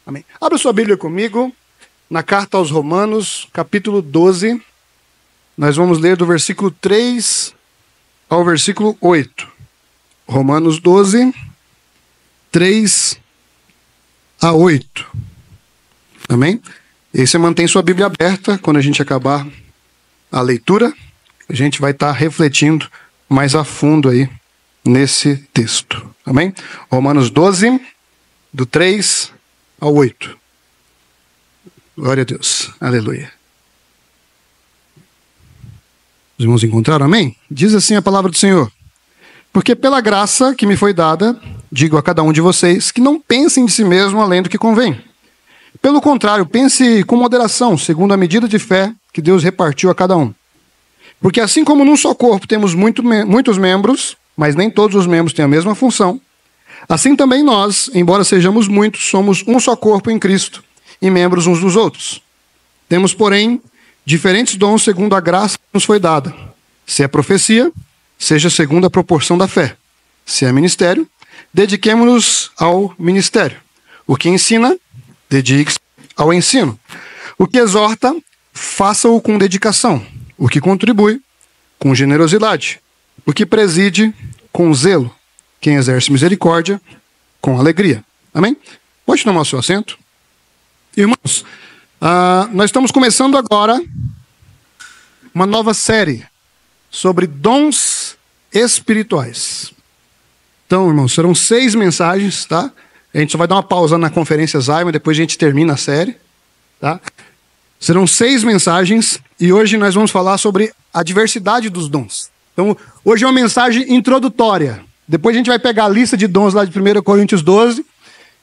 Amém. Abra sua Bíblia comigo na carta aos Romanos, capítulo 12. Nós vamos ler do versículo 3 ao versículo 8. Romanos 12, 3 a 8. Amém? E aí você mantém sua Bíblia aberta. Quando a gente acabar a leitura, a gente vai estar refletindo mais a fundo aí nesse texto. Amém? Romanos 12, do 3 ao 8. Glória a Deus. Aleluia. Os irmãos encontraram? Amém? Diz assim a palavra do Senhor. Porque pela graça que me foi dada, digo a cada um de vocês, que não pensem de si mesmo além do que convém. Pelo contrário, pense com moderação, segundo a medida de fé que Deus repartiu a cada um. Porque assim como num só corpo temos muitos membros, mas nem todos os membros têm a mesma função, assim também nós, embora sejamos muitos, somos um só corpo em Cristo e membros uns dos outros. Temos, porém, diferentes dons segundo a graça que nos foi dada. Se é profecia, seja segundo a proporção da fé. Se é ministério, dediquemo-nos ao ministério. O que ensina, dedique-se ao ensino. O que exorta, faça-o com dedicação. O que contribui, com generosidade. O que preside, com zelo. Quem exerce misericórdia, com alegria. Amém? Pode tomar o seu assento. Irmãos, nós estamos começando agora uma nova série sobre dons espirituais. Então, irmãos, serão 6 mensagens, tá? A gente só vai dar uma pausa na conferência Zaima, depois a gente termina a série, tá? Serão 6 mensagens e hoje nós vamos falar sobre a diversidade dos dons. Então, hoje é uma mensagem introdutória. Depois a gente vai pegar a lista de dons lá de 1 Coríntios 12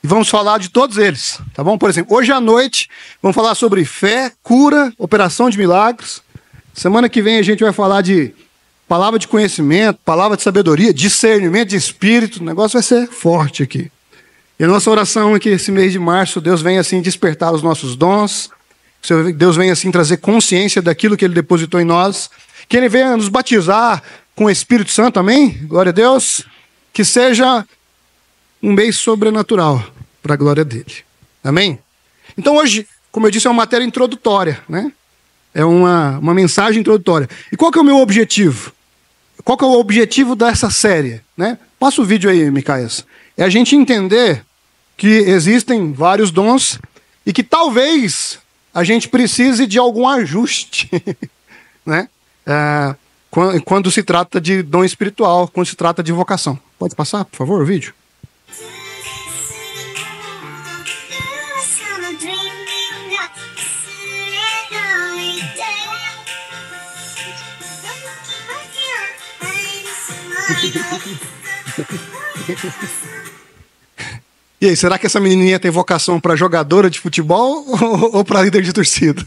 e vamos falar de todos eles, tá bom? Por exemplo, hoje à noite vamos falar sobre fé, cura, operação de milagres. Semana que vem a gente vai falar de palavra de conhecimento, palavra de sabedoria, discernimento de espírito. O negócio vai ser forte aqui. E a nossa oração é que esse mês de março Deus venha assim despertar os nossos dons, Deus venha assim trazer consciência daquilo que Ele depositou em nós, que Ele venha nos batizar com o Espírito Santo, amém? Glória a Deus. Que seja um mês sobrenatural para a glória dele. Amém? Então hoje, como eu disse, é uma matéria introdutória, né? É uma mensagem introdutória. E qual que é o meu objetivo? Qual que é o objetivo dessa série? Né? Passa o vídeo aí, Micaías. É a gente entender que existem vários dons e que talvez a gente precise de algum ajuste, né? Quando se trata de dom espiritual, quando se trata de vocação. Pode passar, por favor, o vídeo? E aí, será que essa menininha tem vocação para jogadora de futebol ou para líder de torcida?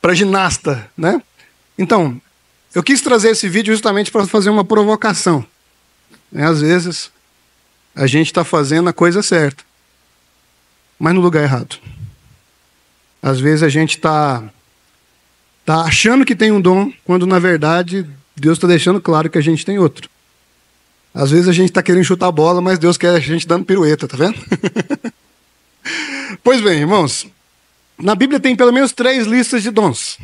Para ginasta, né? Então, eu quis trazer esse vídeo justamente para fazer uma provocação. Às vezes, a gente está fazendo a coisa certa, mas no lugar errado. Às vezes a gente está achando que tem um dom, quando na verdade Deus está deixando claro que a gente tem outro. Às vezes a gente está querendo chutar a bola, mas Deus quer a gente dando pirueta, tá vendo? Pois bem, irmãos, na Bíblia tem pelo menos 3 listas de dons.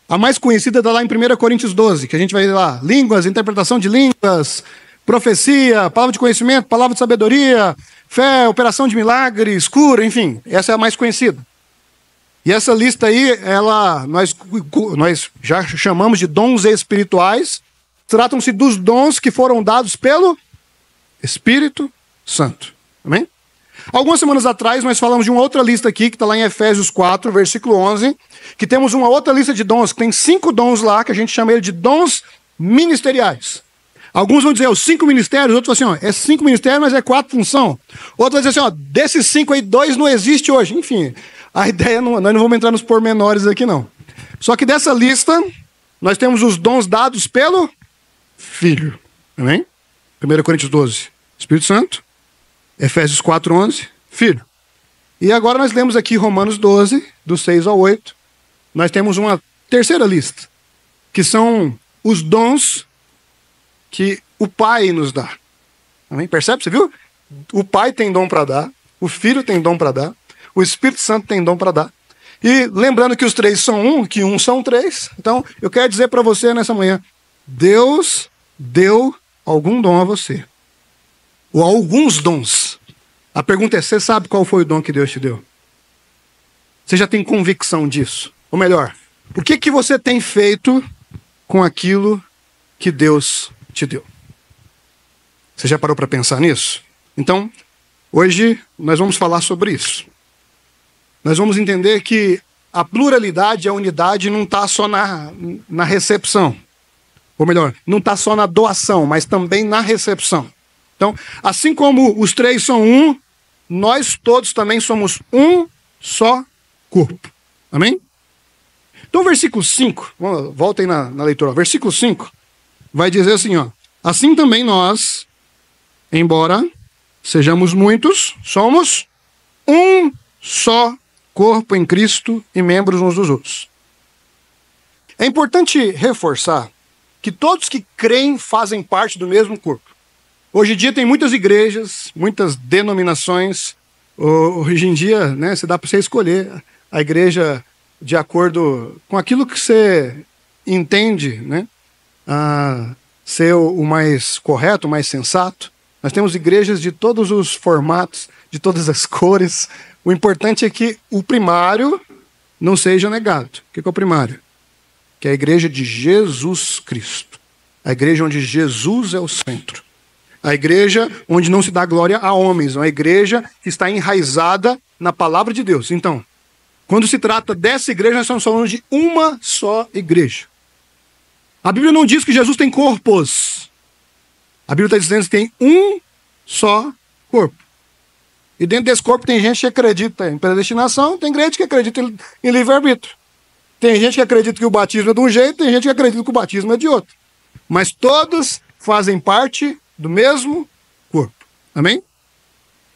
A mais conhecida está lá em 1 Coríntios 12, que a gente vai ler lá. Línguas, interpretação de línguas, profecia, palavra de conhecimento, palavra de sabedoria, fé, operação de milagres, cura, enfim. Essa é a mais conhecida. E essa lista aí, nós já chamamos de dons espirituais. Tratam-se dos dons que foram dados pelo Espírito Santo. Amém? Algumas semanas atrás, nós falamos de uma outra lista aqui, que está lá em Efésios 4, versículo 11, que temos uma outra lista de dons, que tem 5 dons lá, que a gente chama ele de dons ministeriais. Alguns vão dizer os 5 ministérios, outros vão assim, é 5 ministérios, mas é 4 funções. Outros vão dizer assim, desses 5 aí, 2 não existe hoje. Enfim, a ideia, nós não vamos entrar nos pormenores aqui não. Só que dessa lista, nós temos os dons dados pelo Filho. Amém? 1 Coríntios 12, Espírito Santo. Efésios 4, 11, Filho. E agora nós lemos aqui Romanos 12, do 6 ao 8. Nós temos uma terceira lista, que são os dons que o Pai nos dá. Amém? Percebe? Você viu? O Pai tem dom para dar, o Filho tem dom para dar, o Espírito Santo tem dom para dar. E lembrando que os três são um, que um são três. Então, eu quero dizer para você nessa manhã, Deus deu algum dom a você. Ou alguns dons. A pergunta é, você sabe qual foi o dom que Deus te deu? Você já tem convicção disso? Ou melhor, o que você tem feito com aquilo que Deus te deu? Você já parou para pensar nisso? Então, hoje nós vamos falar sobre isso. Nós vamos entender que a pluralidade, a unidade não está só na recepção. Ou melhor, não está só na doação, mas também na recepção. Então, assim como os três são um, nós todos também somos um só corpo. Amém? Então, o versículo 5, voltem na leitura. O versículo 5 vai dizer assim, ó. Assim também nós, embora sejamos muitos, somos um só corpo em Cristo e membros uns dos outros. É importante reforçar que todos que creem fazem parte do mesmo corpo. Hoje em dia tem muitas igrejas, muitas denominações. Hoje em dia, né, dá para você escolher a igreja de acordo com aquilo que você entende, né, ser o mais correto, o mais sensato. Nós temos igrejas de todos os formatos, de todas as cores. O importante é que o primário não seja negado. O que é o primário? Que é a igreja de Jesus Cristo. A igreja onde Jesus é o centro. A igreja onde não se dá glória a homens. Uma igreja que está enraizada na palavra de Deus. Então, quando se trata dessa igreja, nós estamos falando de uma só igreja. A Bíblia não diz que Jesus tem corpos. A Bíblia está dizendo que tem um só corpo. E dentro desse corpo tem gente que acredita em predestinação, tem gente que acredita em livre-arbítrio. Tem gente que acredita que o batismo é de um jeito, tem gente que acredita que o batismo é de outro. Mas todos fazem parte do mesmo corpo. Amém?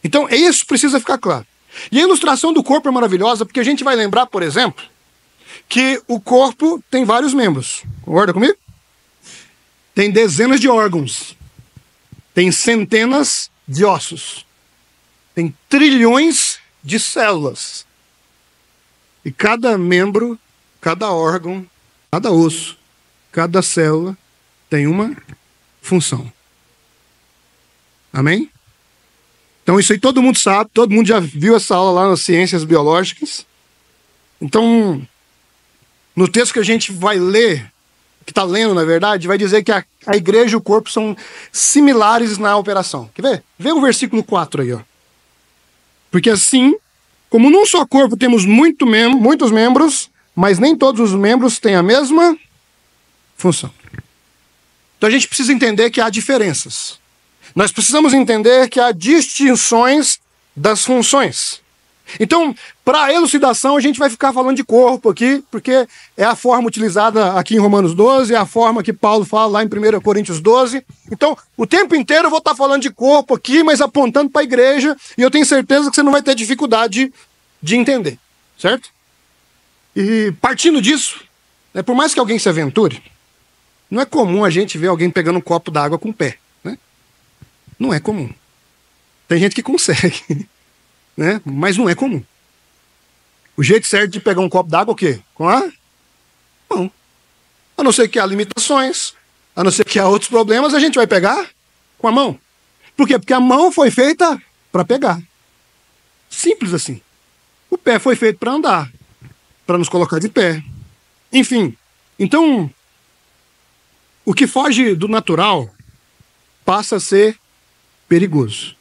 Então, isso precisa ficar claro. E a ilustração do corpo é maravilhosa, porque a gente vai lembrar, por exemplo, que o corpo tem vários membros. Concorda comigo? Tem dezenas de órgãos. Tem centenas de ossos. Tem trilhões de células. E cada membro, cada órgão, cada osso, cada célula tem uma função. Amém? Então isso aí todo mundo sabe, todo mundo já viu essa aula lá nas ciências biológicas. Então, no texto que a gente vai ler, que está lendo na verdade, vai dizer que a igreja e o corpo são similares na operação. Quer ver? Vê o versículo 4 aí, ó. Porque assim, como num só corpo temos muitos membros, mas nem todos os membros têm a mesma função. Então a gente precisa entender que há diferenças. Nós precisamos entender que há distinções das funções. Então, para a elucidação, a gente vai ficar falando de corpo aqui, porque é a forma utilizada aqui em Romanos 12, é a forma que Paulo fala lá em 1 Coríntios 12. Então, o tempo inteiro eu vou estar falando de corpo aqui, mas apontando para a igreja, e eu tenho certeza que você não vai ter dificuldade de entender, certo? E partindo disso, por mais que alguém se aventure, não é comum a gente ver alguém pegando um copo d'água com o pé, né? Não é comum. Tem gente que consegue, né? Mas não é comum. O jeito certo de pegar um copo d'água é o quê? Com a mão. A não ser que há limitações, a não ser que há outros problemas, a gente vai pegar com a mão. Por quê? Porque a mão foi feita para pegar. Simples assim. O pé foi feito para andar, para nos colocar de pé. Enfim, então, o que foge do natural passa a ser perigoso.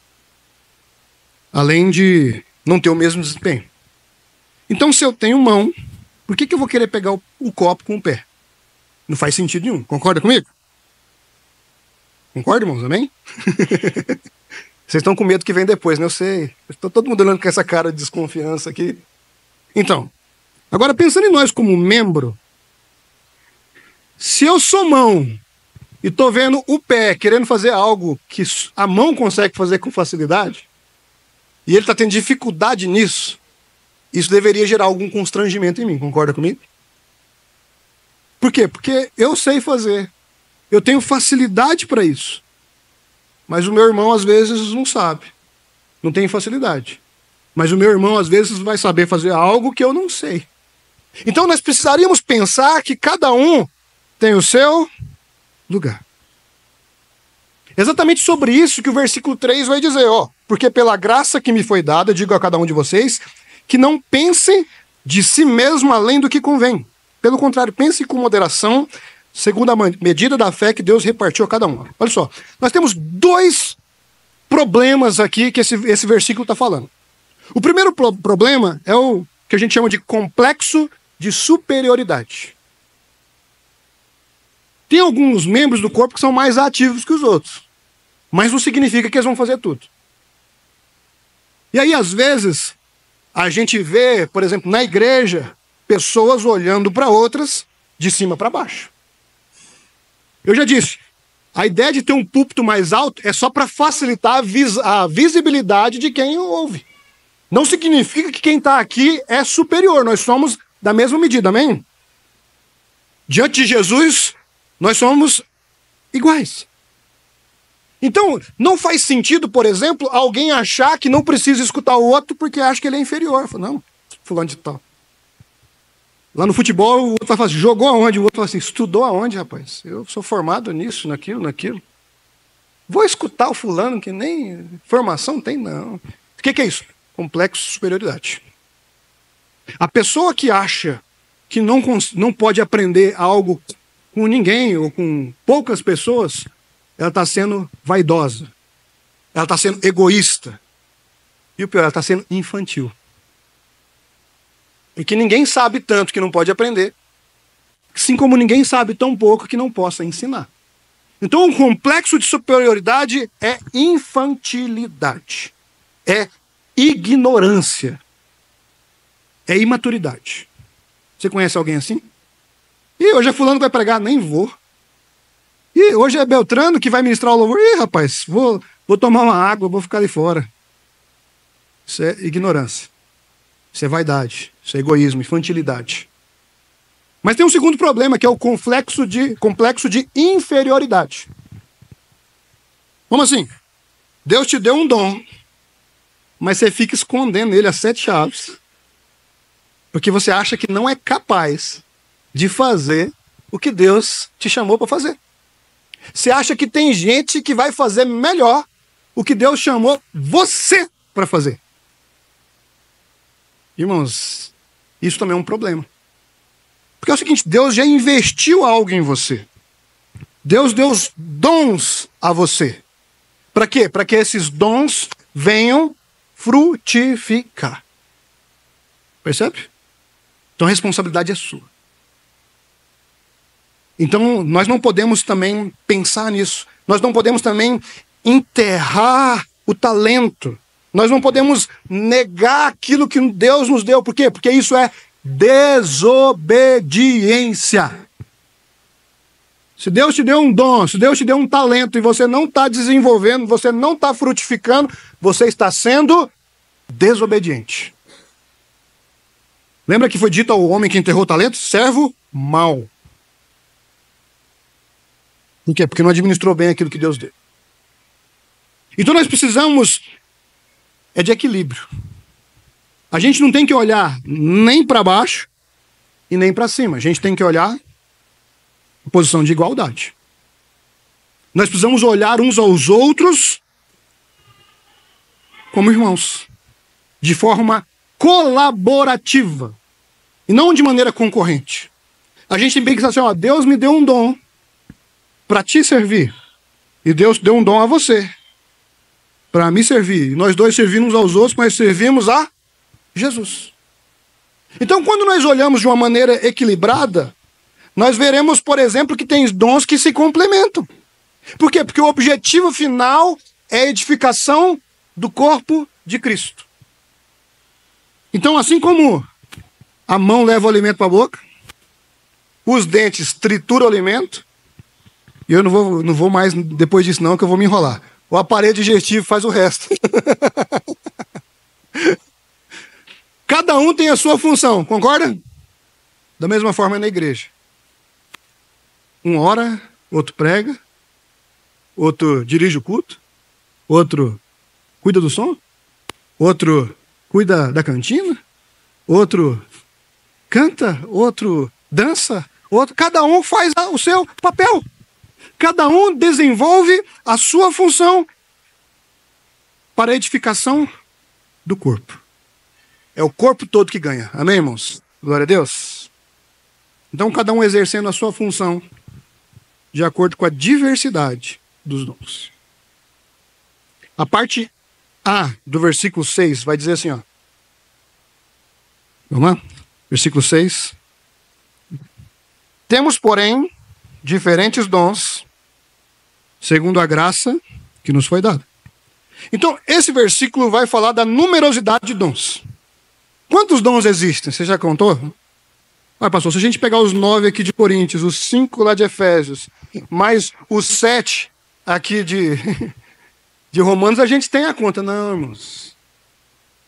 Além de não ter o mesmo desempenho. Então, se eu tenho mão, por que eu vou querer pegar o copo com o pé? Não faz sentido nenhum. Concorda comigo? Concorda, irmãos? Amém? Vocês estão com medo que vem depois, né? Eu sei. Estou todo mundo olhando com essa cara de desconfiança aqui. Então, agora pensando em nós como membro, se eu sou mão e estou vendo o pé querendo fazer algo que a mão consegue fazer com facilidade, e ele está tendo dificuldade nisso, isso deveria gerar algum constrangimento em mim. Concorda comigo? Por quê? Porque eu sei fazer. Eu tenho facilidade para isso. Mas o meu irmão, às vezes, não sabe. Não tem facilidade. Mas o meu irmão, às vezes, vai saber fazer algo que eu não sei. Então, nós precisaríamos pensar que cada um tem o seu lugar. Exatamente sobre isso que o versículo 3 vai dizer, ó. Porque pela graça que me foi dada, digo a cada um de vocês, que não pensem de si mesmo além do que convém. Pelo contrário, pense com moderação, segundo a medida da fé que Deus repartiu a cada um. Olha só, nós temos dois problemas aqui que esse versículo está falando. O primeiro problema é o que a gente chama de complexo de superioridade. Tem alguns membros do corpo que são mais ativos que os outros, mas não significa que eles vão fazer tudo. E aí, às vezes, a gente vê, por exemplo, na igreja, pessoas olhando para outras de cima para baixo. Eu já disse, a ideia de ter um púlpito mais alto é só para facilitar a visibilidade de quem ouve. Não significa que quem está aqui é superior, nós somos da mesma medida, amém? Diante de Jesus, nós somos iguais. Então, não faz sentido, por exemplo, alguém achar que não precisa escutar o outro porque acha que ele é inferior. Não, fulano de tal. Lá no futebol, o outro vai falar assim, jogou aonde? O outro fala assim, estudou aonde, rapaz? Eu sou formado nisso, naquilo. Vou escutar o fulano que nem formação tem, não. O que é isso? Complexo de superioridade. A pessoa que acha que não pode aprender algo com ninguém ou com poucas pessoas, ela está sendo vaidosa. Ela está sendo egoísta. E o pior, ela está sendo infantil. E que ninguém sabe tanto que não pode aprender, assim como ninguém sabe tão pouco que não possa ensinar. Então, um complexo de superioridade é infantilidade. É ignorância. É imaturidade. Você conhece alguém assim? E hoje é fulano que vai pregar, nem vou. E hoje é Beltrano que vai ministrar o louvor. Ih, rapaz, vou tomar uma água, vou ficar ali fora. Isso é ignorância. Isso é vaidade. Isso é egoísmo, infantilidade. Mas tem um segundo problema, que é o complexo de inferioridade. Como assim? Deus te deu um dom, mas você fica escondendo ele a 7 chaves, porque você acha que não é capaz de fazer o que Deus te chamou para fazer. Você acha que tem gente que vai fazer melhor o que Deus chamou você para fazer. Irmãos, isso também é um problema. Porque é o seguinte, Deus já investiu algo em você. Deus deu os dons a você. Para quê? Para que esses dons venham frutificar. Percebe? Então a responsabilidade é sua. Então nós não podemos também pensar nisso. Nós não podemos também enterrar o talento. Nós não podemos negar aquilo que Deus nos deu. Por quê? Porque isso é desobediência. Se Deus te deu um dom, se Deus te deu um talento e você não está desenvolvendo, você não está frutificando, você está sendo desobediente. Lembra que foi dito ao homem que enterrou o talento? Servo mau. Por quê? Porque não administrou bem aquilo que Deus deu. Então nós precisamos de equilíbrio. A gente não tem que olhar nem para baixo e nem para cima. A gente tem que olhar em posição de igualdade. Nós precisamos olhar uns aos outros como irmãos, de forma colaborativa e não de maneira concorrente. A gente tem que pensar assim, ó, Deus me deu um dom para te servir e Deus deu um dom a você para me servir. E nós dois servimos aos outros, mas servimos a Jesus. Então, quando nós olhamos de uma maneira equilibrada, nós veremos, por exemplo, que tem dons que se complementam. Por quê? Porque o objetivo final é a edificação do corpo de Cristo. Então, assim como a mão leva o alimento para a boca, os dentes trituram o alimento, e eu não vou mais depois disso não, que eu vou me enrolar. O aparelho digestivo faz o resto. Cada um tem a sua função, concorda? Da mesma forma na igreja. Um ora, outro prega, outro dirige o culto, outro cuida do som, outro cuida da cantina, outro canta, outro dança, outro, cada um faz o seu papel. Cada um desenvolve a sua função para a edificação do corpo. É o corpo todo que ganha. Amém, irmãos? Glória a Deus. Então, cada um exercendo a sua função de acordo com a diversidade dos dons. A parte A do versículo 6 vai dizer assim, ó. Vamos lá? Versículo 6. Temos, porém, diferentes dons, segundo a graça que nos foi dada. Então, esse versículo vai falar da numerosidade de dons. Quantos dons existem? Você já contou? Olha, pastor, se a gente pegar os 9 aqui de Coríntios, os 5 lá de Efésios, mais os 7 aqui de Romanos, a gente tem a conta. Não, irmãos.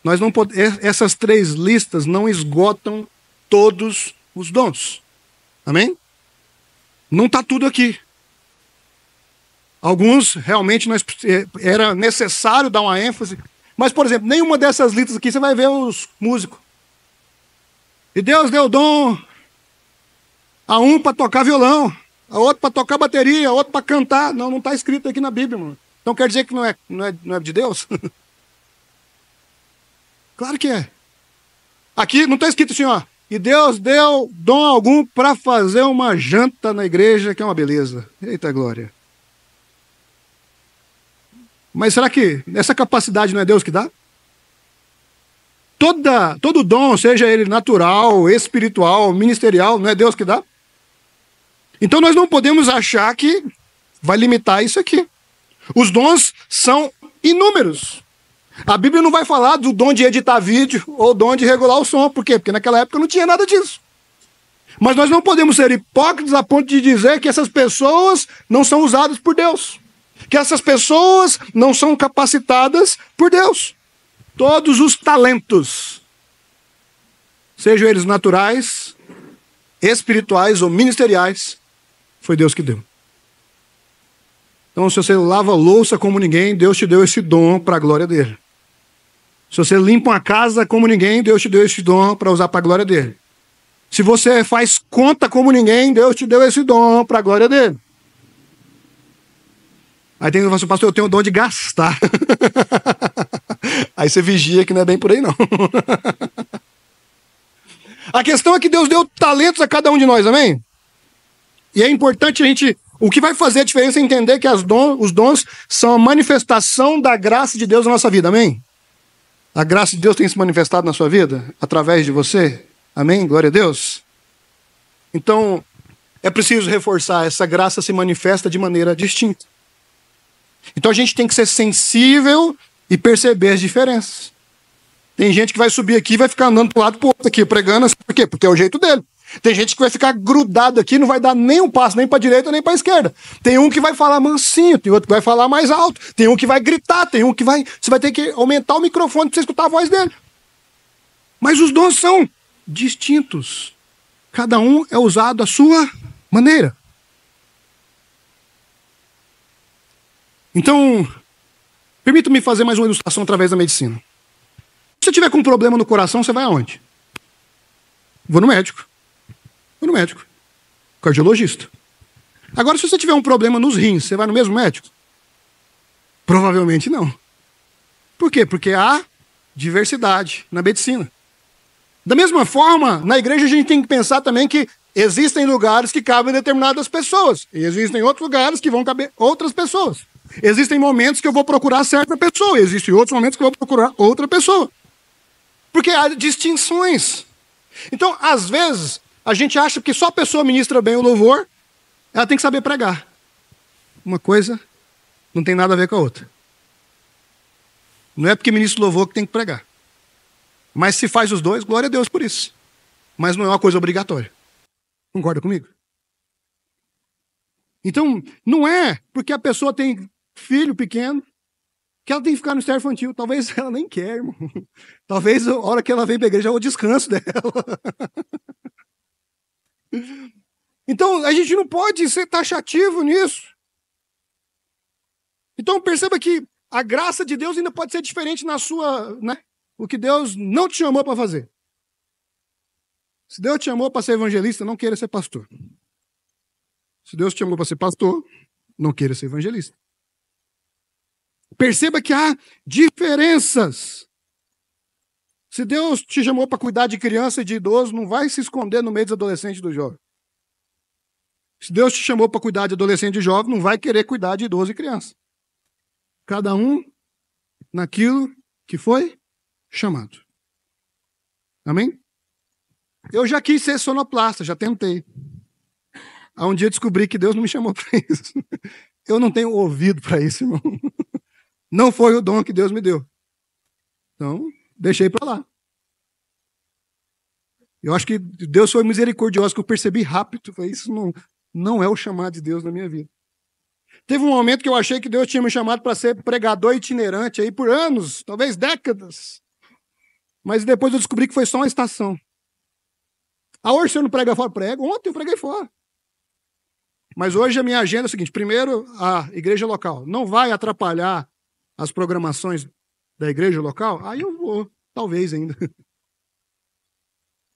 Nós não podemos, essas 3 listas não esgotam todos os dons. Amém? Não está tudo aqui. Alguns realmente era necessário dar uma ênfase. Mas, por exemplo, nenhuma dessas listas aqui você vai ver os músicos. E Deus deu dom a um para tocar violão, a outro para tocar bateria, a outro para cantar. Não está escrito aqui na Bíblia, mano. Então quer dizer que não é de Deus? Claro que é. Aqui não está escrito assim, ó. E Deus deu dom algum para fazer uma janta na igreja, que é uma beleza. Eita glória. Mas será que essa capacidade não é Deus que dá? Todo dom, seja ele natural, espiritual, ministerial, não é Deus que dá? Então nós não podemos achar que vai limitar isso aqui. Os dons são inúmeros. A Bíblia não vai falar do dom de editar vídeo ou dom de regular o som. Por quê? Porque naquela época não tinha nada disso. Mas nós não podemos ser hipócritas a ponto de dizer que essas pessoas não são usadas por Deus. Que essas pessoas não são capacitadas por Deus. Todos os talentos, sejam eles naturais, espirituais ou ministeriais, foi Deus que deu. Então, se você lava louça como ninguém, Deus te deu esse dom para a glória dele. Se você limpa uma casa como ninguém, Deus te deu esse dom para usar para a glória dele. Se você faz conta como ninguém, Deus te deu esse dom para a glória dele. Aí tem o pastor, eu tenho o dom de gastar. Aí você vigia que não é bem por aí, não. A questão é que Deus deu talentos a cada um de nós, amém? E é importante a gente... O que vai fazer a diferença é entender que os dons são a manifestação da graça de Deus na nossa vida, amém? A graça de Deus tem se manifestado na sua vida através de você, amém? Glória a Deus. Então, é preciso reforçar, essa graça se manifesta de maneira distinta. Então a gente tem que ser sensível e perceber as diferenças. Tem gente que vai subir aqui e vai ficar andando para um lado para o outro aqui, pregando, por quê? Porque é o jeito dele. Tem gente que vai ficar grudado aqui, não vai dar nem um passo, nem para a direita, nem para a esquerda. Tem um que vai falar mansinho, tem outro que vai falar mais alto, tem um que vai gritar, tem um que vai... Você vai ter que aumentar o microfone para você escutar a voz dele. Mas os dons são distintos. Cada um é usado à sua maneira. Então, permita-me fazer mais uma ilustração através da medicina. Se você tiver com um problema no coração, você vai aonde? Vou no médico. Cardiologista. Agora, se você tiver um problema nos rins, você vai no mesmo médico? Provavelmente não. Por quê? Porque há diversidade na medicina. Da mesma forma, na igreja a gente tem que pensar também que existem lugares que cabem determinadas pessoas. E existem outros lugares que vão caber outras pessoas. Existem momentos que eu vou procurar certa pessoa. E existem outros momentos que eu vou procurar outra pessoa. Porque há distinções. Então, às vezes, a gente acha que só a pessoa ministra bem o louvor, ela tem que saber pregar. Uma coisa não tem nada a ver com a outra. Não é porque ministra o louvor que tem que pregar. Mas se faz os dois, glória a Deus por isso. Mas não é uma coisa obrigatória. Concorda comigo? Então, não é porque a pessoa tem filho pequeno que ela tem que ficar no estágio infantil. Talvez ela nem quer, irmão. Talvez a hora que ela vem para a igreja é o descanso dela. Então, a gente não pode ser taxativo nisso. Então, perceba que a graça de Deus ainda pode ser diferente na sua, né? o que Deus não te chamou para fazer. Se Deus te chamou para ser evangelista, não queira ser pastor. Se Deus te chamou para ser pastor, não queira ser evangelista. Perceba que há diferenças. Se Deus te chamou para cuidar de criança e de idoso, não vai se esconder no meio dos adolescentes e dos jovens. Se Deus te chamou para cuidar de adolescente e jovem, não vai querer cuidar de idoso e criança. Cada um naquilo que foi chamado. Amém? Eu já quis ser sonoplasta, já tentei. Há um dia eu descobri que Deus não me chamou para isso. Eu não tenho ouvido para isso, irmão. Não foi o dom que Deus me deu. Então, deixei para lá. Eu acho que Deus foi misericordioso, que eu percebi rápido. Isso não é o chamado de Deus na minha vida. Teve um momento que eu achei que Deus tinha me chamado para ser pregador itinerante aí por anos, talvez décadas. Mas depois eu descobri que foi só uma estação. Hoje você não prega fora? Prego. Ontem eu preguei fora. Mas hoje a minha agenda é o seguinte: primeiro, a igreja local não vai atrapalhar as programações da igreja local? Aí eu vou, talvez ainda.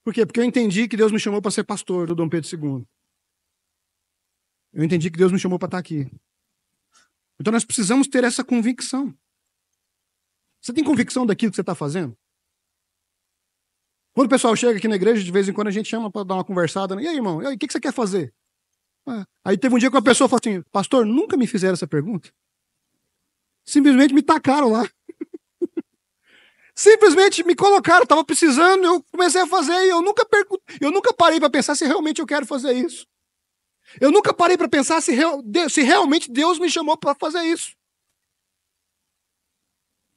Por quê? Porque eu entendi que Deus me chamou para ser pastor do Dom Pedro II. Eu entendi que Deus me chamou para estar aqui. Então nós precisamos ter essa convicção. Você tem convicção daquilo que você está fazendo? Quando o pessoal chega aqui na igreja, de vez em quando a gente chama para dar uma conversada. E aí, irmão, e aí, o que você quer fazer? Aí teve um dia que uma pessoa falou assim: pastor, nunca me fizeram essa pergunta. Simplesmente me tacaram lá. Simplesmente me colocaram, estava precisando, eu comecei a fazer e eu nunca parei para pensar se realmente eu quero fazer isso. Eu nunca parei para pensar se realmente Deus me chamou para fazer isso.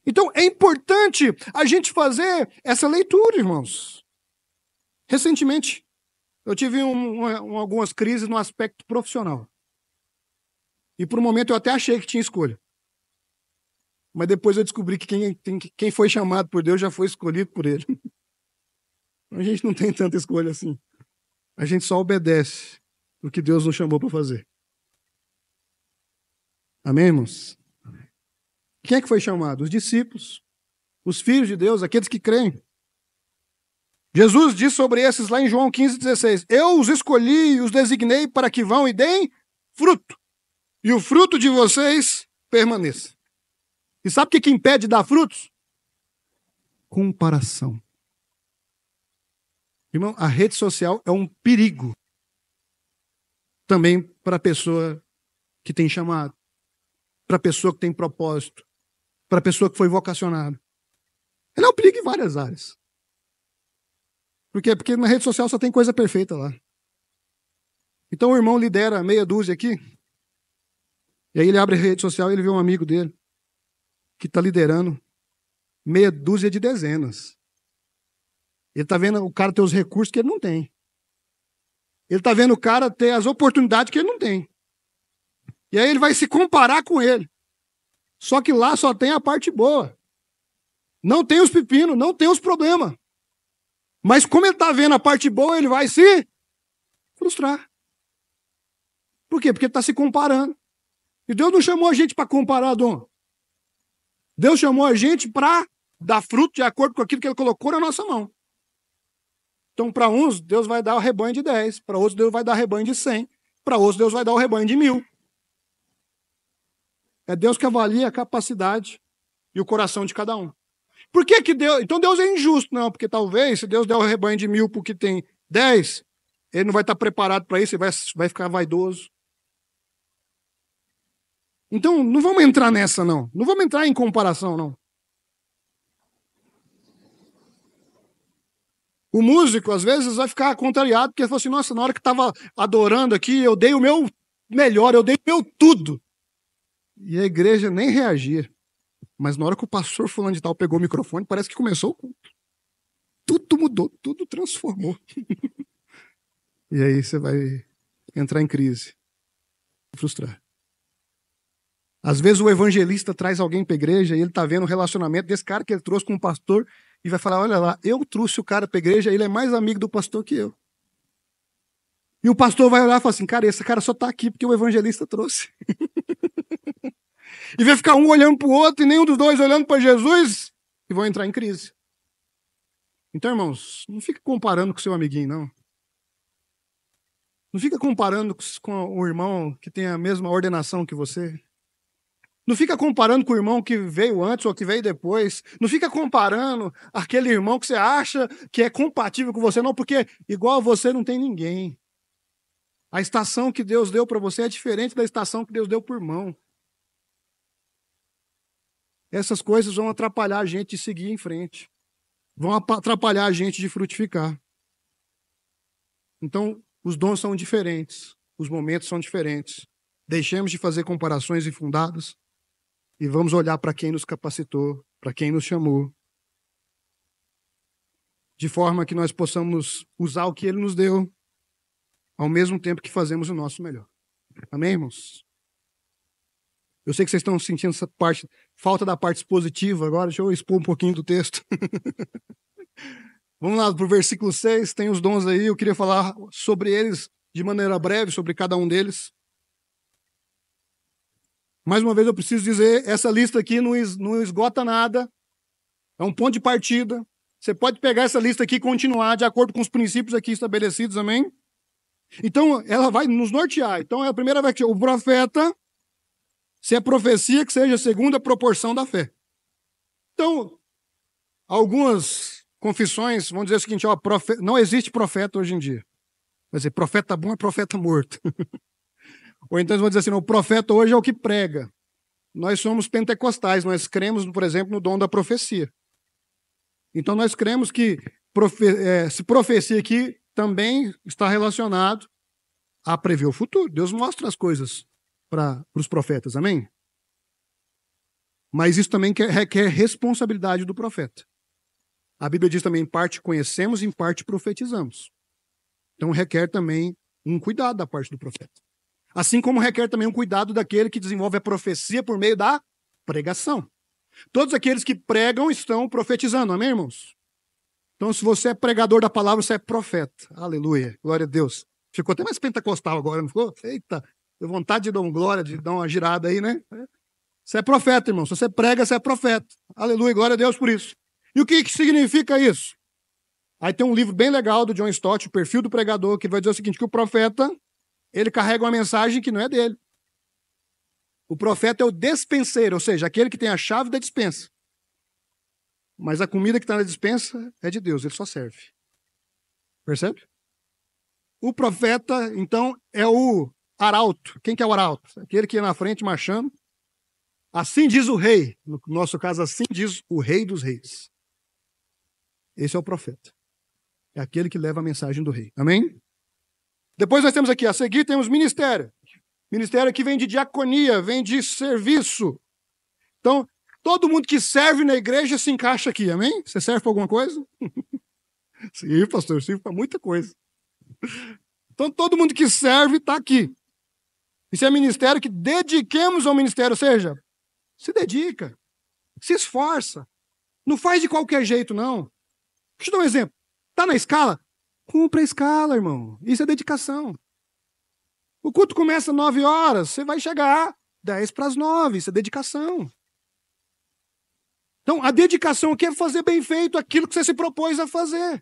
Então é importante a gente fazer essa leitura, irmãos. Recentemente, eu tive algumas crises no aspecto profissional. E por um momento eu até achei que tinha escolha. Mas depois eu descobri que quem foi chamado por Deus já foi escolhido por Ele. A gente não tem tanta escolha assim. A gente só obedece o que Deus nos chamou para fazer. Amém, irmãos? Quem é que foi chamado? Os discípulos, os filhos de Deus, aqueles que creem. Jesus diz sobre esses lá em João 15,16: eu os escolhi e os designei para que vão e deem fruto, e o fruto de vocês permaneça. E sabe o que impede de dar frutos? Comparação. Irmão, a rede social é um perigo também para a pessoa que tem chamado, para a pessoa que tem propósito, para a pessoa que foi vocacionada. Ela é um perigo em várias áreas. Por quê? Porque na rede social só tem coisa perfeita lá. Então o irmão lidera meia dúzia aqui, e aí ele abre a rede social e ele vê um amigo dele que está liderando meia dúzia de dezenas. Ele está vendo o cara ter os recursos que ele não tem. Ele está vendo o cara ter as oportunidades que ele não tem. E aí ele vai se comparar com ele. Só que lá só tem a parte boa. Não tem os pepinos, não tem os problemas. Mas como ele está vendo a parte boa, ele vai se frustrar. Por quê? Porque ele está se comparando. E Deus não chamou a gente para comparar, Dom. Deus chamou a gente para dar fruto de acordo com aquilo que Ele colocou na nossa mão. Então, para uns, Deus vai dar o rebanho de 10. Para outros, Deus vai dar o rebanho de 100. Para outros, Deus vai dar o rebanho de 1000. É Deus que avalia a capacidade e o coração de cada um. Por que que Deus... Então Deus é injusto. Não, porque talvez, se Deus der o rebanho de 1000 porque tem 10, Ele não vai estar preparado para isso, ele vai ficar vaidoso. Então, não vamos entrar nessa, não. Não vamos entrar em comparação, não. O músico, às vezes, vai ficar contrariado, porque ele fala assim: nossa, na hora que estava adorando aqui, eu dei o meu melhor, eu dei o meu tudo. E a igreja nem reagia. Mas na hora que o pastor fulano de tal pegou o microfone, parece que começou o culto. Tudo mudou, tudo transformou. E aí você vai entrar em crise. Frustrar. Às vezes o evangelista traz alguém para a igreja e ele está vendo o relacionamento desse cara que ele trouxe com o pastor e vai falar: olha lá, eu trouxe o cara para a igreja, ele é mais amigo do pastor que eu. E o pastor vai olhar e falar assim: cara, esse cara só está aqui porque o evangelista trouxe. E vai ficar um olhando para o outro e nenhum dos dois olhando para Jesus e vão entrar em crise. Então, irmãos, não fica comparando com o seu amiguinho, não. Não fica comparando com o irmão que tem a mesma ordenação que você. Não fica comparando com o irmão que veio antes ou que veio depois. Não fica comparando aquele irmão que você acha que é compatível com você, não, porque igual a você não tem ninguém. A estação que Deus deu para você é diferente da estação que Deus deu para o irmão. Essas coisas vão atrapalhar a gente de seguir em frente. Vão atrapalhar a gente de frutificar. Então, os dons são diferentes. Os momentos são diferentes. Deixemos de fazer comparações infundadas e vamos olhar para quem nos capacitou, para quem nos chamou, de forma que nós possamos usar o que Ele nos deu, ao mesmo tempo que fazemos o nosso melhor. Amém, irmãos? Eu sei que vocês estão sentindo essa parte, falta da parte expositiva agora, deixa eu expor um pouquinho do texto. Vamos lá para o versículo 6, tem os dons aí, eu queria falar sobre eles de maneira breve, sobre cada um deles. Mais uma vez eu preciso dizer, essa lista aqui não esgota nada, é um ponto de partida. Você pode pegar essa lista aqui e continuar de acordo com os princípios aqui estabelecidos, amém? Então, ela vai nos nortear. Então, a primeira vai ser o profeta, se é profecia, que seja segundo a proporção da fé. Então, algumas confissões vão dizer o seguinte, ó, não existe profeta hoje em dia. Vai dizer, profeta bom é profeta morto. Ou então eles vão dizer assim, não, o profeta hoje é o que prega. Nós somos pentecostais, nós cremos, por exemplo, no dom da profecia. Então nós cremos que se profecia aqui também está relacionado a prever o futuro. Deus mostra as coisas para os profetas, amém? Mas isso também requer responsabilidade do profeta. A Bíblia diz também, em parte conhecemos, em parte profetizamos. Então requer também um cuidado da parte do profeta. Assim como requer também um cuidado daquele que desenvolve a profecia por meio da pregação. Todos aqueles que pregam estão profetizando, amém, irmãos? Então, se você é pregador da palavra, você é profeta. Aleluia, glória a Deus. Ficou até mais pentecostal agora, não ficou? Eita, deu vontade de dar uma glória, de dar uma girada aí, né? Você é profeta, irmão. Se você prega, você é profeta. Aleluia, glória a Deus por isso. E o que significa isso? Aí tem um livro bem legal do John Stott, O Perfil do Pregador, que vai dizer o seguinte, que o profeta, ele carrega uma mensagem que não é dele. O profeta é o despenseiro, ou seja, aquele que tem a chave da despensa. Mas a comida que está na despensa é de Deus, ele só serve. Percebe? O profeta, então, é o arauto. Quem que é o arauto? Aquele que ia na frente marchando. Assim diz o rei. No nosso caso, assim diz o rei dos reis. Esse é o profeta. É aquele que leva a mensagem do rei. Amém? Depois nós temos aqui, a seguir temos ministério. Ministério que vem de diaconia, vem de serviço. Então, todo mundo que serve na igreja se encaixa aqui, amém? Você serve para alguma coisa? Sim, pastor, serve para muita coisa. Então, todo mundo que serve está aqui. Isso é ministério que dediquemos ao ministério, ou seja, se dedica, se esforça. Não faz de qualquer jeito, não. Deixa eu dar um exemplo. Está na escala? Cumpra a escala, irmão. Isso é dedicação. O culto começa às 9 horas, você vai chegar 10 para as 9, isso é dedicação. Então, a dedicação aqui é fazer bem feito aquilo que você se propôs a fazer.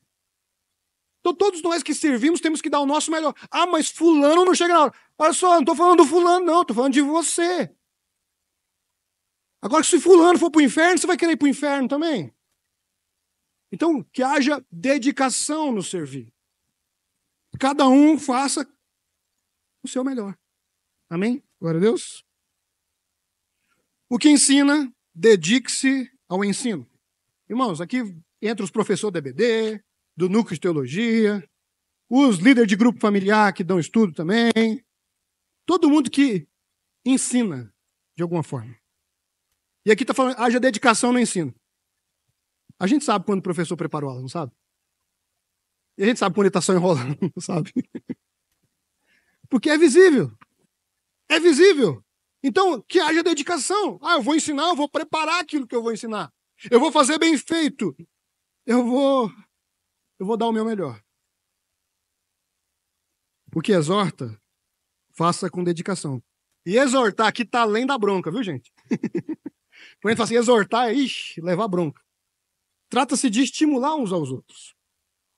Então, todos nós que servimos temos que dar o nosso melhor. Ah, mas fulano não chega na hora. Olha só, não estou falando do fulano, não, estou falando de você. Agora, se fulano for para o inferno, você vai querer ir para o inferno também? Então, que haja dedicação no servir. Cada um faça o seu melhor. Amém? Glória a Deus. O que ensina, dedique-se ao ensino. Irmãos, aqui entra os professores da EBD, do Núcleo de Teologia, os líderes de grupo familiar que dão estudo também. Todo mundo que ensina de alguma forma. E aqui está falando, haja dedicação no ensino. A gente sabe quando o professor preparou a aula, não sabe? E a gente sabe quando ele está só enrolando, não sabe? Porque é visível. É visível. Então, que haja dedicação. Ah, eu vou ensinar, eu vou preparar aquilo que eu vou ensinar. Eu vou fazer bem feito. Eu vou dar o meu melhor. O que exorta, faça com dedicação. E exortar aqui está além da bronca, viu, gente? Quando a gente fala assim, exortar é, levar bronca. Trata-se de estimular uns aos outros.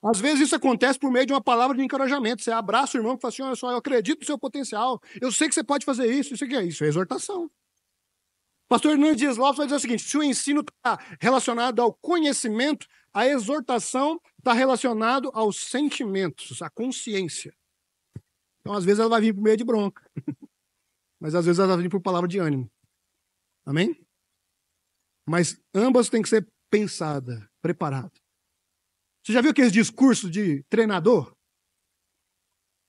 Às vezes isso acontece por meio de uma palavra de encorajamento. Você abraça o irmão e fala assim, olha só, eu acredito no seu potencial, eu sei que você pode fazer isso, isso aqui é isso, é exortação. Pastor Hernandes Dias Lopes vai dizer o seguinte, se o ensino está relacionado ao conhecimento, a exortação está relacionada aos sentimentos, à consciência. Então, às vezes, ela vai vir por meio de bronca. Mas, às vezes, ela vai vir por palavra de ânimo. Amém? Mas ambas têm que ser pensadas, preparadas. Você já viu aqueles discursos de treinador?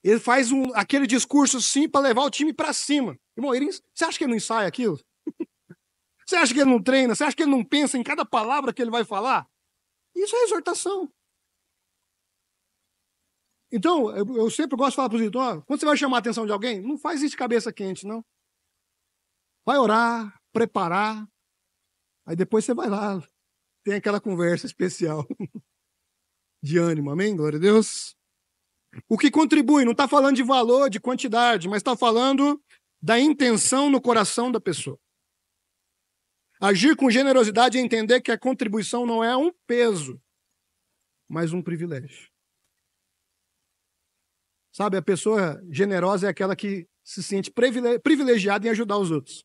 Ele faz aquele discurso, sim, para levar o time para cima. Irmão, você acha que ele não ensaia aquilo? Você acha que ele não treina? Você acha que ele não pensa em cada palavra que ele vai falar? Isso é exortação. Então, eu sempre gosto de falar para os irmãos, quando você vai chamar a atenção de alguém, não faz isso de cabeça quente, não. Vai orar, preparar, aí depois você vai lá, tem aquela conversa especial de ânimo, amém? Glória a Deus. O que contribui, não está falando de valor, de quantidade, mas está falando da intenção no coração da pessoa. Agir com generosidade é entender que a contribuição não é um peso, mas um privilégio. Sabe, a pessoa generosa é aquela que se sente privilegiada em ajudar os outros.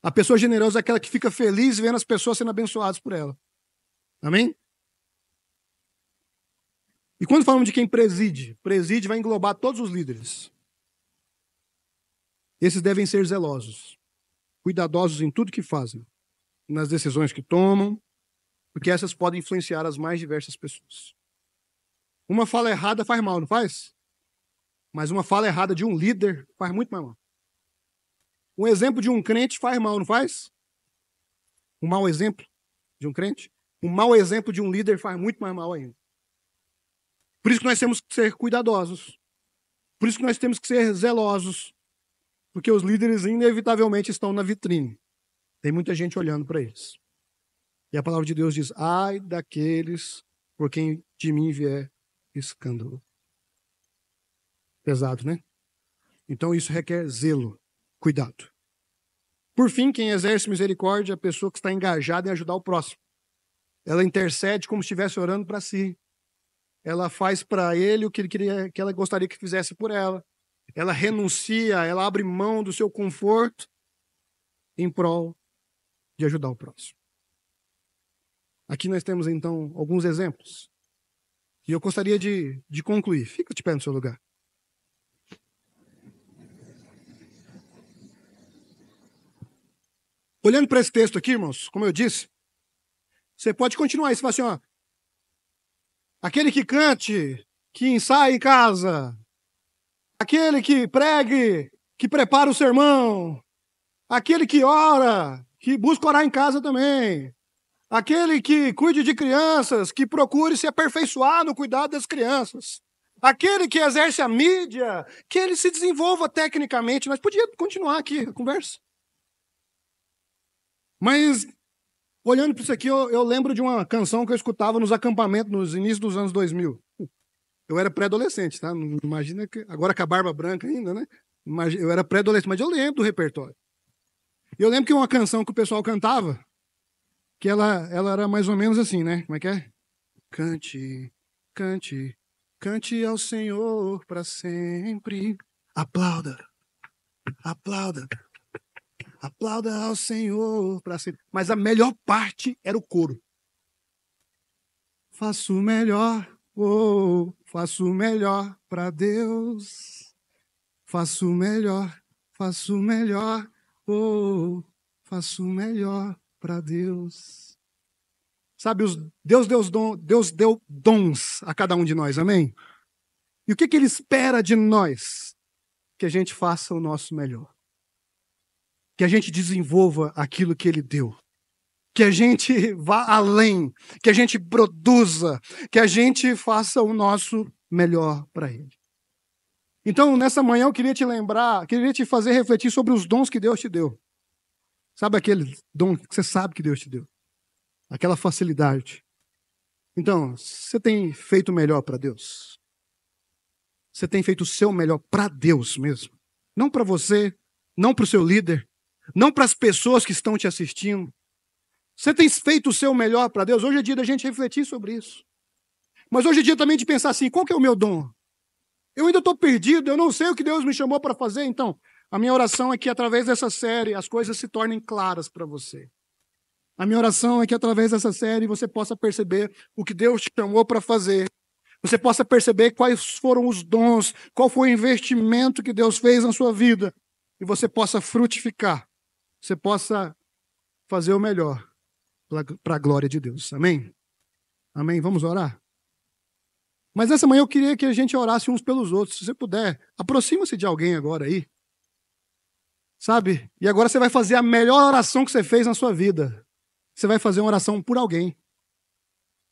A pessoa generosa é aquela que fica feliz vendo as pessoas sendo abençoadas por ela. Amém? E quando falamos de quem preside vai englobar todos os líderes. Esses devem ser zelosos, cuidadosos em tudo que fazem, nas decisões que tomam, porque essas podem influenciar as mais diversas pessoas. Uma fala errada faz mal, não faz? Mas uma fala errada de um líder faz muito mais mal. Um exemplo de um crente faz mal, não faz? Um mau exemplo de um crente? Um mau exemplo de um líder faz muito mais mal ainda. Por isso que nós temos que ser cuidadosos. Por isso que nós temos que ser zelosos. Porque os líderes inevitavelmente estão na vitrine. Tem muita gente olhando para eles. E a palavra de Deus diz, ai daqueles por quem de mim vier escândalo. Pesado, né? Então isso requer zelo, cuidado. Por fim, quem exerce misericórdia é a pessoa que está engajada em ajudar o próximo. Ela intercede como se estivesse orando para si. Ela faz para ele o que ele queria, que ela gostaria que fizesse por ela. Ela renuncia, ela abre mão do seu conforto em prol de ajudar o próximo. Aqui nós temos, então, alguns exemplos. E eu gostaria de concluir. Fica de pé no seu lugar. Olhando para esse texto aqui, irmãos, como eu disse, você pode continuar aí. Você fala assim, ó, aquele que cante, que ensaie em casa, aquele que pregue, que prepara o sermão, aquele que ora, que busca orar em casa também, aquele que cuide de crianças, que procure se aperfeiçoar no cuidado das crianças, aquele que exerce a mídia, que ele se desenvolva tecnicamente. Nós podíamos continuar aqui a conversa. Mas, olhando para isso aqui, eu lembro de uma canção que eu escutava nos acampamentos nos inícios dos anos 2000. Eu era pré-adolescente, tá? Não imagina que... Agora com a barba branca ainda, né? Eu era pré-adolescente, mas eu lembro do repertório. E eu lembro que uma canção que o pessoal cantava, que ela era mais ou menos assim, né? Como é que é? Cante, cante, cante ao Senhor para sempre. Aplauda, aplauda. Aplauda ao Senhor para sempre. Mas a melhor parte era o coro. Faço o melhor, faço o melhor para Deus. Faço o melhor, faço o melhor, faço o melhor para Deus. Sabe, Deus deu dons a cada um de nós, amém? E o que Ele espera de nós? Que a gente faça o nosso melhor. Que a gente desenvolva aquilo que Ele deu. Que a gente vá além. Que a gente produza. Que a gente faça o nosso melhor para Ele. Então, nessa manhã, eu queria te lembrar, queria te fazer refletir sobre os dons que Deus te deu. Sabe aquele dom que você sabe que Deus te deu? Aquela facilidade. Então, você tem feito o melhor para Deus? Você tem feito o seu melhor para Deus mesmo? Não para você, não para o seu líder, não para as pessoas que estão te assistindo. Você tem feito o seu melhor para Deus? Hoje é dia da gente refletir sobre isso. Mas hoje é dia também de pensar assim, qual que é o meu dom? Eu ainda estou perdido, eu não sei o que Deus me chamou para fazer, então a minha oração é que através dessa série as coisas se tornem claras para você. A minha oração é que através dessa série você possa perceber o que Deus te chamou para fazer. Você possa perceber quais foram os dons, qual foi o investimento que Deus fez na sua vida. E você possa frutificar. Você possa fazer o melhor para a glória de Deus. Amém? Amém? Vamos orar? Mas nessa manhã eu queria que a gente orasse uns pelos outros. Se você puder, aproxima-se de alguém agora aí. Sabe? E agora você vai fazer a melhor oração que você fez na sua vida. Você vai fazer uma oração por alguém.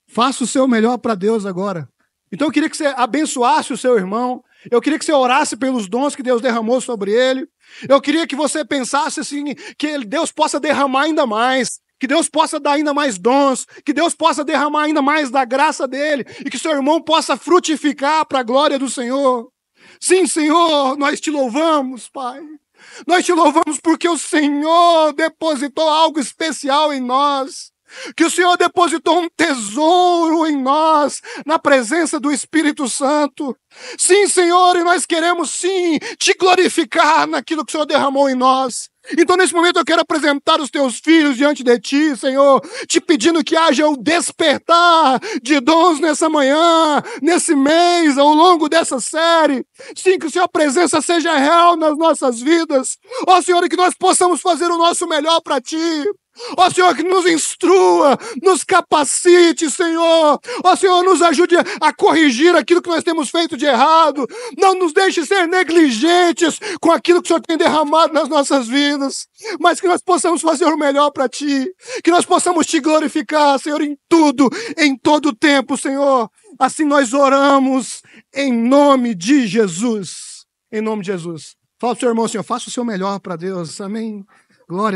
Faça o seu melhor para Deus agora. Então eu queria que você abençoasse o seu irmão. Eu queria que você orasse pelos dons que Deus derramou sobre ele. Eu queria que você pensasse assim, que Deus possa derramar ainda mais. Que Deus possa dar ainda mais dons. Que Deus possa derramar ainda mais da graça dele. E que seu irmão possa frutificar para a glória do Senhor. Sim, Senhor, nós te louvamos, Pai. Nós te louvamos porque o Senhor depositou algo especial em nós. Que o Senhor depositou um tesouro em nós, na presença do Espírito Santo. Sim, Senhor, e nós queremos sim te glorificar naquilo que o Senhor derramou em nós. Então, nesse momento, eu quero apresentar os teus filhos diante de ti, Senhor, te pedindo que haja o despertar de dons nessa manhã, nesse mês, ao longo dessa série. Sim, que a sua presença seja real nas nossas vidas. Ó, Senhor, e que nós possamos fazer o nosso melhor para ti. Ó Senhor, que nos instrua, nos capacite, Senhor. Ó Senhor, nos ajude a corrigir aquilo que nós temos feito de errado. Não nos deixe ser negligentes com aquilo que o Senhor tem derramado nas nossas vidas. Mas que nós possamos fazer o melhor para Ti. Que nós possamos Te glorificar, Senhor, em tudo, em todo o tempo, Senhor. Assim nós oramos em nome de Jesus. Em nome de Jesus. Fala para o seu irmão, Senhor, faça o seu melhor para Deus. Amém. Glória a Deus.